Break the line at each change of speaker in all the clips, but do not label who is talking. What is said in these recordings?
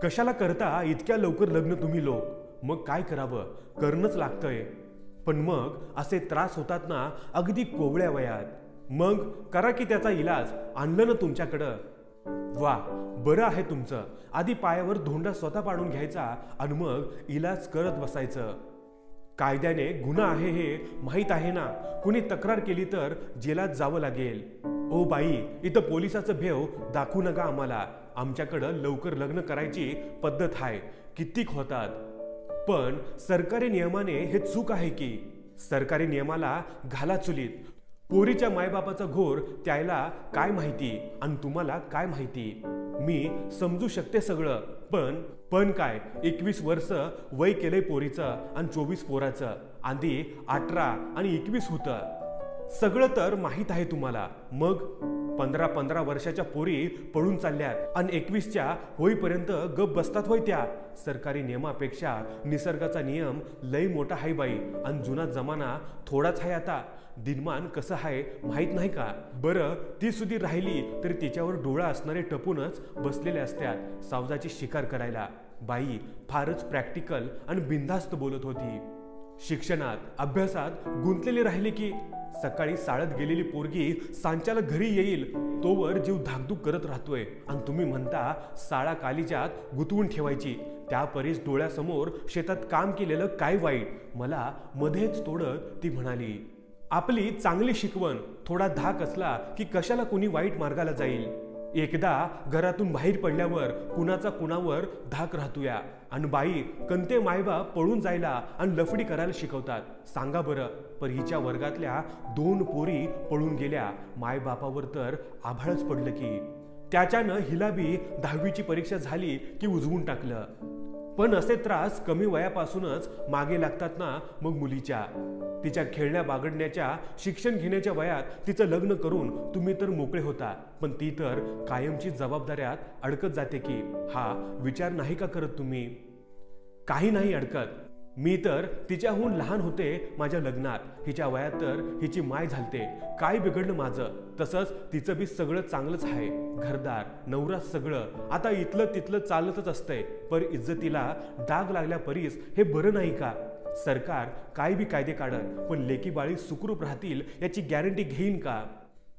कशाला करता इतक्या लवकर लग्न तुम्ही लोक? मग काय करावं, करणंच लागतंय. पण मग असे त्रास होतात ना अगदी कोवळ्या वयात. मग करा की त्याचा इलाज. आणलं ना तुमच्याकडं. वा, बरं आहे तुमचं. आधी पायावर धोंडा स्वतः पाडून घ्यायचा आणि मग इलाज करत बसायचं. कायद्याने गुन्हा आहे हे माहीत आहे ना. कुणी तक्रार केली तर जेलात जावं लागेल. ओ बाई, इथं पोलिसाचं भेव दाखवू नका आम्हाला. आमच्याकडं लवकर लग्न करायची पद्धत आहे. कित्येक होतात. पण सरकारी नियमाने हे चूक आहे की. सरकारी नियमाला घाला चुलीत. पोरीच्या मायबापाचा घोर त्याला काय माहिती आणि तुम्हाला काय माहिती. मी समजू शकते सगळं, पण काय 21 वर्ष वय केलंय पोरीचं आणि 24 पोराचं. आधी 18 आणि 21 होतं. सगळं तर माहीत आहे तुम्हाला. मग 15-15 वर्षाच्या पोरी पळून चालल्यात आणि 21च्या होईपर्यंत गप बसतात होय त्या. सरकारी नियमापेक्षा निसर्गाचा नियम लय मोठा आहे बाई. आणि जुना जमाना थोडाच आहे आता. दिनमान कसं आहे माहीत नाही का? बरं, ती सुधी राहिली तरी तिच्यावर डोळा असणारे टपूनच बसलेले असतात सावजाची शिकार करायला. बाई फारच प्रॅक्टिकल आणि बिनधास्त बोलत होती. शिक्षणात अभ्यासात गुंतलेली राहिली की सकाळी शाळेत गेलेली पोरगी सांच्याला घरी येईल तोवर जीव धाकधूक करत राहतोय. आणि तुम्ही म्हणता शाळा कालीजात गुंतवून ठेवायची. त्या परीस डोळ्यासमोर शेतात काम केलेलं काय वाईट? मला मध्येच तोडत ती म्हणाली. आपली चांगली शिकवण, थोडा धाक असला की कशाला कोणी वाईट मार्गाला जाईल. एकदा घरातून बाहेर पडल्यावर कुणाचा कुणावर धाक राहतोया. आणि बाई कंते मायबाप पळून जायला आणि लफडी करायला शिकवतात. सांगा बरं. पर हिच्या वर्गातल्या 2 पोरी पळून गेल्या. मायबापावर तर आभाळच पडलं की. त्याच्यानं हिला बी 10वीची परीक्षा झाली की उजवून टाकलं. पण असे त्रास कमी वयापासूनच मागे लागतात ना मग मुलीच्या. तिच्या खेळण्या बागडण्याच्या शिक्षण घेण्याच्या वयात तिचं लग्न करून तुम्ही तर मोकळे होता. पण ती तर कायमची जबाबदाऱ्यात अडकत जाते की. हा विचार नाही का करत तुम्ही? काही नाही अडकत. मी तर तिच्याहून लहान होते माझ्या लग्नात. हिच्या वयात तर हिची माय झालते. काय बिघडलं माझं? तसंच तिचं बी सगळं चांगलंच आहे. घरदार नवरा सगळं. आता इथलं तिथलं चालतच असतंय. पर इज्जतीला डाग लागल्या परीस हे बरं नाही का? सरकार काय बी कायदे काढत, पण लेकी बाळी सुखरूप राहतील याची गॅरंटी घेईन का?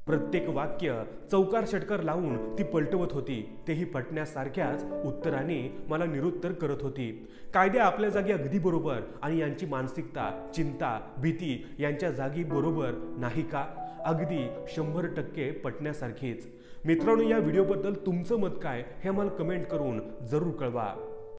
प्रत्येक वाक्य चौकार षटकार लावून ती पलटवत होती. तेही पटण्यासारख्याच उत्तराने मला निरुत्तर करत होती. कायदे आपल्या जागी अगदी बरोबर आणि यांची मानसिकता, चिंता, भीती यांच्या जागी बरोबर नाही का? अगदी 100% पटण्यासारखीच. मित्रांनो, या व्हिडिओबद्दल तुमचं मत काय हे मला कमेंट करून जरूर कळवा.